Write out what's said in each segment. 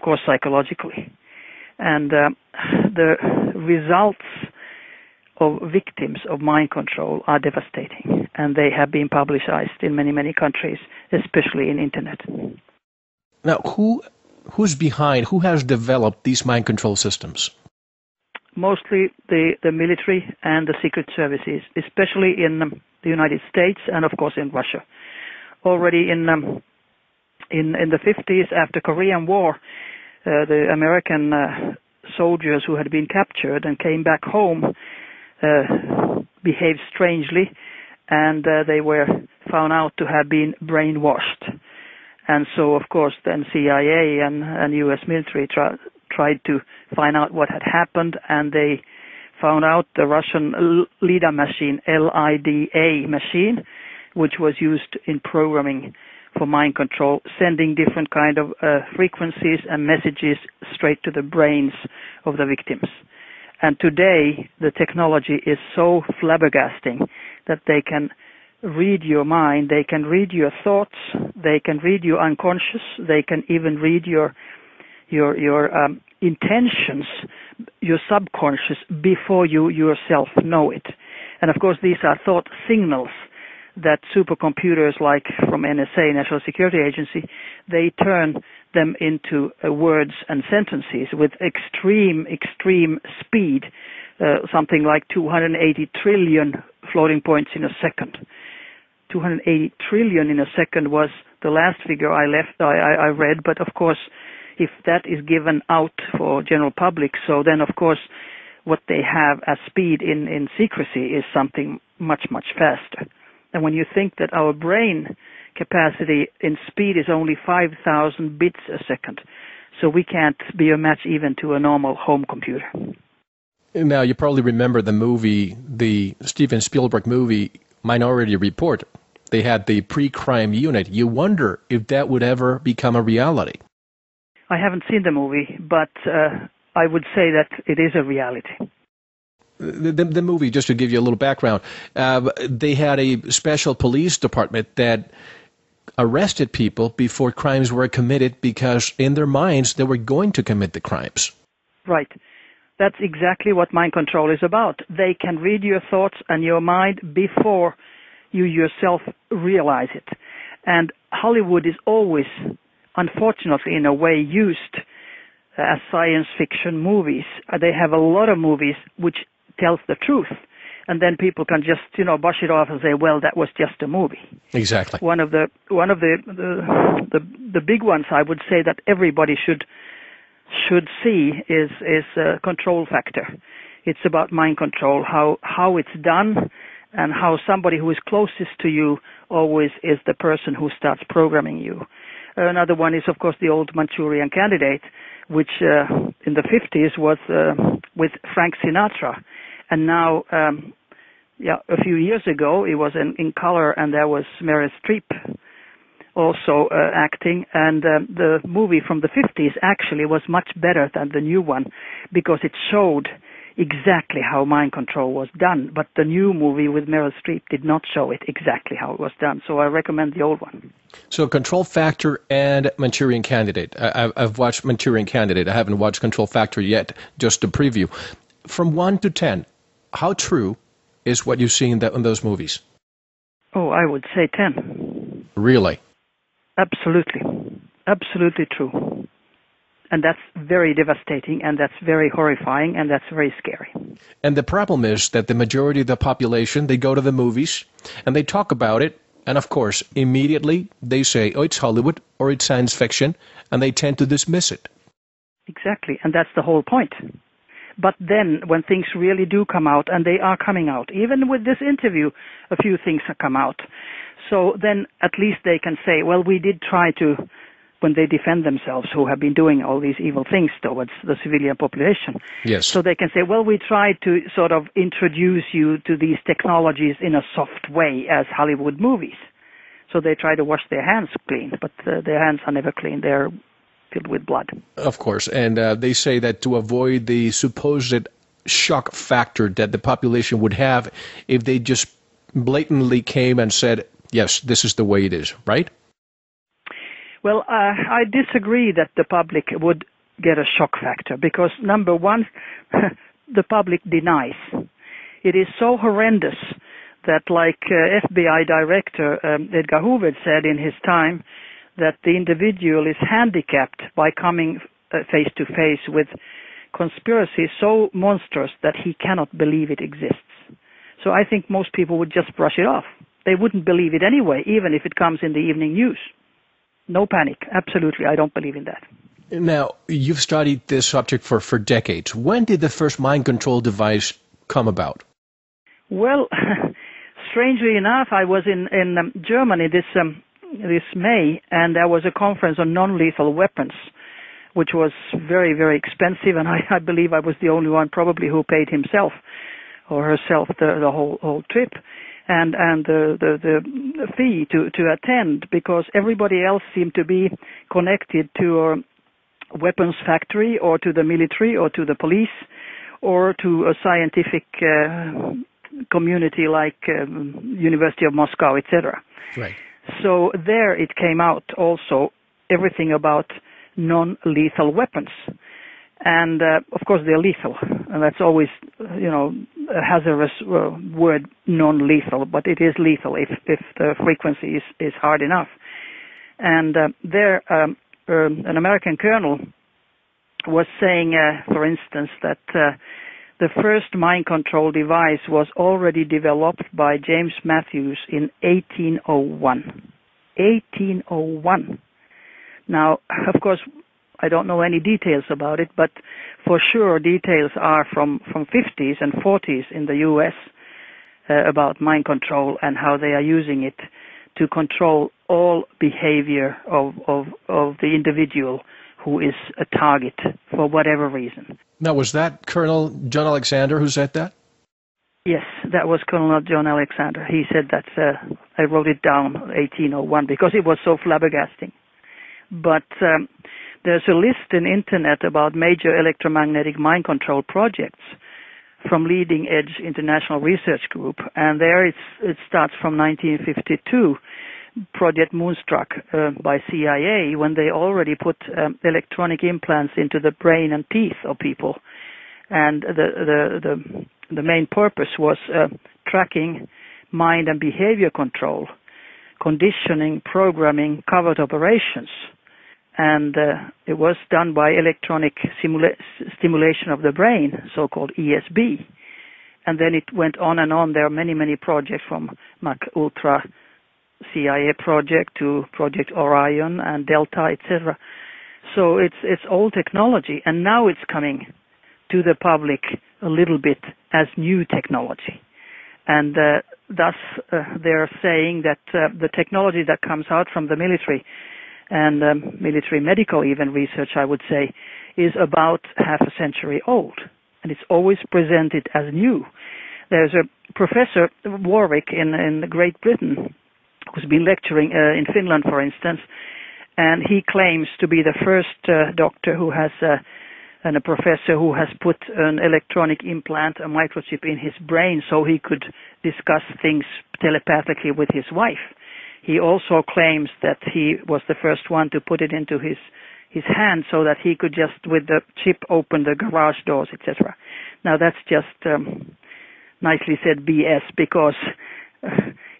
course, psychologically. And the results of victims of mind control are devastating, and they have been publicized in many, many countries, especially in internet. Now, who's behind, who has developed these mind control systems? Mostly the military and the secret services, especially in the United States and, of course, in Russia. Already in the 50s, after Korean War, the American soldiers who had been captured and came back home behaved strangely, and they were found out to have been brainwashed. And so, of course, then CIA and U.S. military tried to find out what had happened, and they found out the Russian LIDA machine, L-I-D-A machine, which was used in programming for mind control, sending different kind of frequencies and messages straight to the brains of the victims. And today, the technology is so flabbergasting that they can read your mind, they can read your thoughts, they can read your unconscious, they can even read your intentions, your subconscious, before you yourself know it. And of course, these are thought signals that supercomputers like from NSA, National Security Agency, they turn them into words and sentences with extreme speed, something like 280 trillion floating points in a second. 280 trillion in a second was the last figure I read, but of course, if that is given out for general public, so then of course what they have as speed in secrecy is something much, much faster. And when you think that our brain capacity in speed is only 5,000 bits a second, so we can't be a match even to a normal home computer. Now, you probably remember the movie, the Steven Spielberg movie, Minority Report. They had the pre-crime unit. You wonder if that would ever become a reality. I haven't seen the movie, but I would say that it is a reality. The movie, just to give you a little background, they had a special police department that arrested people before crimes were committed because in their minds they were going to commit the crimes. Right. That's exactly what mind control is about. They can read your thoughts and your mind before you yourself realize it. And Hollywood is always, unfortunately, in a way, used as science fiction movies. They have a lot of movies which tells the truth, and then people can just brush it off and say, well, that was just a movie. Exactly. One of the big ones I would say that everybody should see is Control Factor. It's about mind control, how it's done, and how somebody who is closest to you always is the person who starts programming you. Another one is, of course, the old Manchurian Candidate, which in the 50s was with Frank Sinatra. And now, a few years ago, it was in color, and there was Meryl Streep also acting. And the movie from the 50s actually was much better than the new one because it showed exactly how mind control was done. But the new movie with Meryl Streep did not show it exactly how it was done. So I recommend the old one. So Control Factor and Manchurian Candidate. I've watched Manchurian Candidate. I haven't watched Control Factor yet, just a preview. From 1 to 10, how true is what you see in those movies? Oh, I would say 10. Really? Absolutely. Absolutely true. And that's very devastating, and that's very horrifying, and that's very scary. And the problem is that the majority of the population, they go to the movies, and they talk about it, and of course, immediately they say, oh, it's Hollywood, or it's science fiction, and they tend to dismiss it. Exactly, and that's the whole point. But then, when things really do come out, and they are coming out, even with this interview, a few things have come out. So then, at least they can say, well, we did try to, when they defend themselves, who have been doing all these evil things towards the civilian population. Yes. So they can say, well, we tried to sort of introduce you to these technologies in a soft way as Hollywood movies. So they try to wash their hands clean, but their hands are never clean. They're filled with blood. Of course, and they say that to avoid the supposed shock factor that the population would have if they just blatantly came and said, yes, this is the way it is, right? Well, I disagree that the public would get a shock factor because, number one, the public denies. It is so horrendous that, like FBI Director Edgar Hoover said in his time, that the individual is handicapped by coming face to face with conspiracy so monstrous that he cannot believe it exists. So I think most people would just brush it off. They wouldn't believe it anyway, even if it comes in the evening news. No panic. Absolutely, I don't believe in that. Now, you've studied this subject for decades. When did the first mind control device come about? Well, strangely enough, I was in Germany this May, and there was a conference on non-lethal weapons, which was very, very expensive, and I believe I was the only one probably who paid himself or herself the whole trip and the fee to attend, because everybody else seemed to be connected to a weapons factory or to the military or to the police or to a scientific community like University of Moscow, etc. Right. So there it came out also everything about non-lethal weapons. And, of course, they're lethal. And that's always, a hazardous word, non-lethal. But it is lethal if the frequency is hard enough. And there, an American colonel was saying, for instance, that the first mind control device was already developed by James Matthews in 1801. 1801. Now, of course, I don't know any details about it, but for sure details are from 50s and 40s in the U.S. About mind control and how they are using it to control all behavior of the individual who is a target for whatever reason. Now, was that Colonel John Alexander who said that? Yes, that was Colonel John Alexander. He said that. I wrote it down, 1801, because it was so flabbergasting. But there's a list in internet about major electromagnetic mind control projects from leading edge international research group, and there it starts from 1952, Project Moonstruck by CIA, when they already put electronic implants into the brain and teeth of people, and the main purpose was tracking mind and behavior control, conditioning, programming, covert operations. And it was done by electronic stimulation of the brain, so-called ESB. And then it went on and on. There are many, many projects from Mach Ultra CIA project to Project Orion and Delta, etc. So it's old technology, and now it's coming to the public a little bit as new technology. And thus they're saying that the technology that comes out from the military and military medical even research, I would say, is about half a century old. And it's always presented as new. There's a Professor Warwick in Great Britain who's been lecturing in Finland, for instance, and he claims to be the first doctor who has and a professor who has put an electronic implant, a microchip in his brain so he could discuss things telepathically with his wife. He also claims that he was the first one to put it into his hand so that he could just, with the chip, open the garage doors, etc. Now that's just nicely said BS, because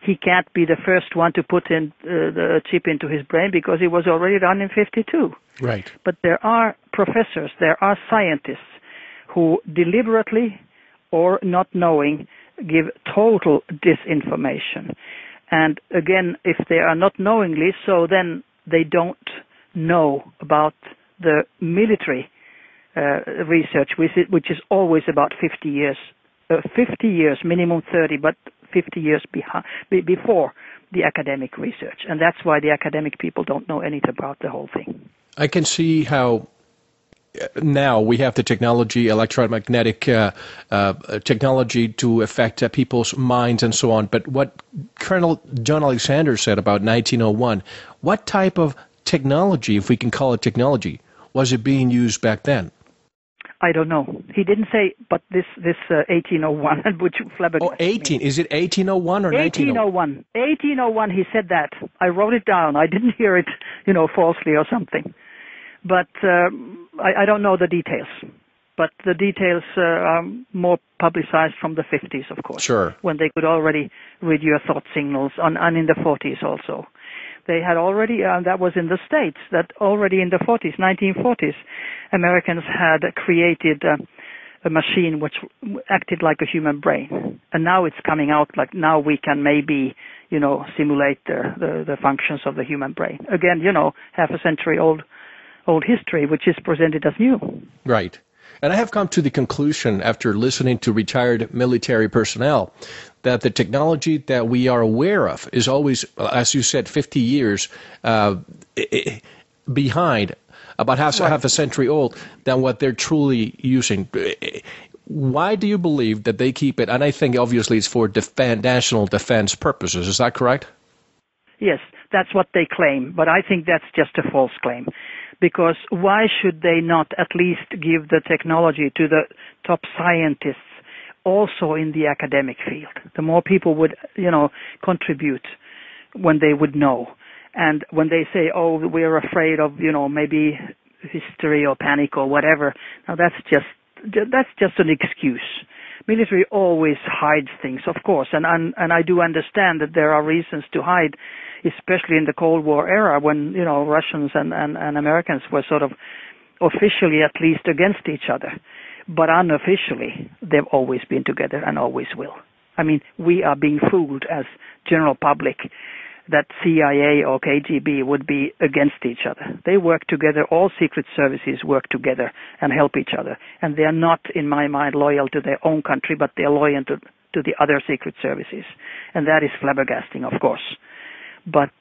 he can't be the first one to put in the chip into his brain because it was already done in 52. Right. But there are professors, there are scientists who deliberately or not knowing give total disinformation. And again, if they are not knowingly so, then they don't know about the military research, which is always about 50 years. 50 years, minimum 30, but 50 years before the academic research. And that's why the academic people don't know anything about the whole thing. I can see how now we have the technology, electromagnetic technology to affect people's minds and so on. But what Colonel John Alexander said about 1901, what type of technology, if we can call it technology, was it being used back then? I don't know. He didn't say, but this 1801, which flabbergasted me. 18. Is it 1801 or 1901? 1801, he said that. I wrote it down. I didn't hear it, falsely or something. But I don't know the details. But the details are more publicized from the 50s, of course. Sure. When they could already read your thought signals, and in the 40s also. They had already, that was in the States, that already in the 40s, 1940s, Americans had created a machine which acted like a human brain. And now it's coming out like now we can maybe, simulate the functions of the human brain. Again, half a century old history, which is presented as new. Right. And I have come to the conclusion, after listening to retired military personnel, that the technology that we are aware of is always, as you said, 50 years behind, about half a century old, than what they're truly using. Why do you believe that they keep it? And I think obviously it's for national defense purposes. Is that correct? Yes, that's what they claim. But I think that's just a false claim. Because why should they not at least give the technology to the top scientists also in the academic field? The more people would, contribute when they would know. And when they say, oh, we're afraid of, maybe hysteria or panic or whatever, now that's just an excuse. Military always hides things, of course, and I do understand that there are reasons to hide, especially in the Cold War era when, Russians and Americans were sort of officially at least against each other. But unofficially, they've always been together and always will. I mean, we are being fooled as general public that CIA or KGB would be against each other. They work together, all secret services work together and help each other. And they are not, in my mind, loyal to their own country, but they are loyal to the other secret services. And that is flabbergasting, of course. But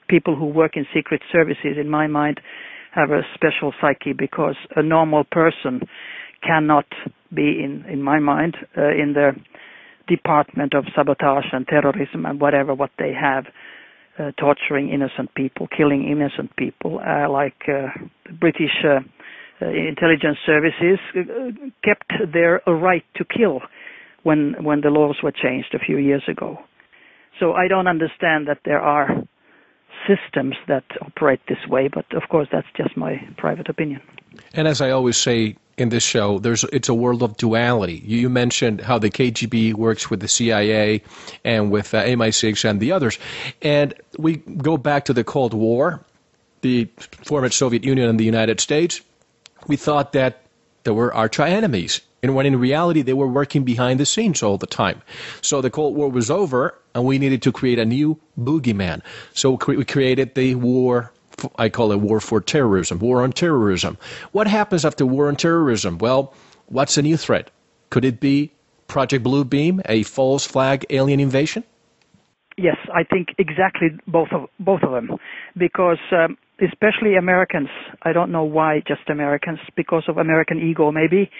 people who work in secret services, in my mind, have a special psyche because a normal person cannot be, in my mind, in the department of sabotage and terrorism and whatever what they have, torturing innocent people, killing innocent people, like the British intelligence services kept their right to kill when the laws were changed a few years ago. So I don't understand that there are systems that operate this way, but of course that's just my private opinion. And as I always say in this show, it's a world of duality. You mentioned how the KGB works with the CIA and with MI6 and the others. And we go back to the Cold War, the former Soviet Union and the United States. We thought that there were arch-enemies, and when in reality they were working behind the scenes all the time. So the Cold War was over, and we needed to create a new boogeyman. So we created the war, I call it war for terrorism, war on terrorism. What happens after war on terrorism? Well, what's a new threat? Could it be Project Blue Beam, a false flag alien invasion? Yes, I think exactly both of them, because especially Americans, I don't know why just Americans, because of American ego maybe,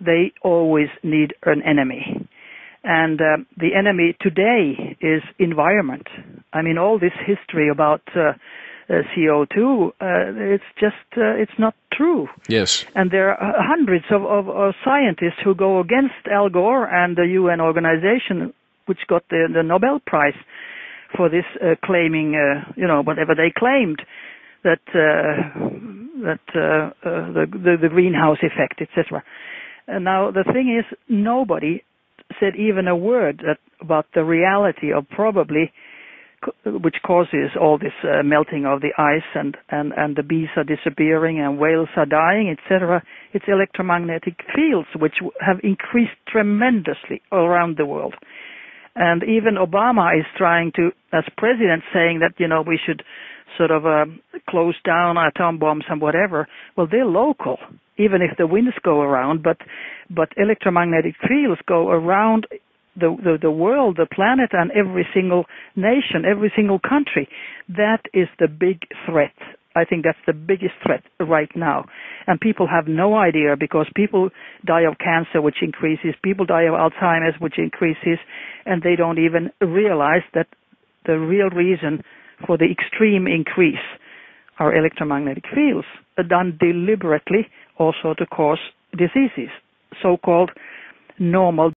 they always need an enemy. And the enemy today is environment. I mean, all this history about CO2, it's not true. Yes. And there are hundreds of scientists who go against Al Gore and the UN organization, which got the Nobel Prize for this, claiming, whatever they claimed, that the greenhouse effect, etc. And now the thing is, nobody said even a word about the reality of probably which causes all this melting of the ice and the bees are disappearing and whales are dying, etc. It's electromagnetic fields which have increased tremendously around the world. And even Obama is trying to, as president, saying that, we should sort of close down atom bombs and whatever. Well, they're local, even if the winds go around, but electromagnetic fields go around the world, the planet, and every single nation, every single country. That is the big threat. I think that's the biggest threat right now. And people have no idea, because people die of cancer, which increases, people die of Alzheimer's, which increases, and they don't even realize that the real reason for the extreme increase are electromagnetic fields, done deliberately also to cause diseases, so-called normal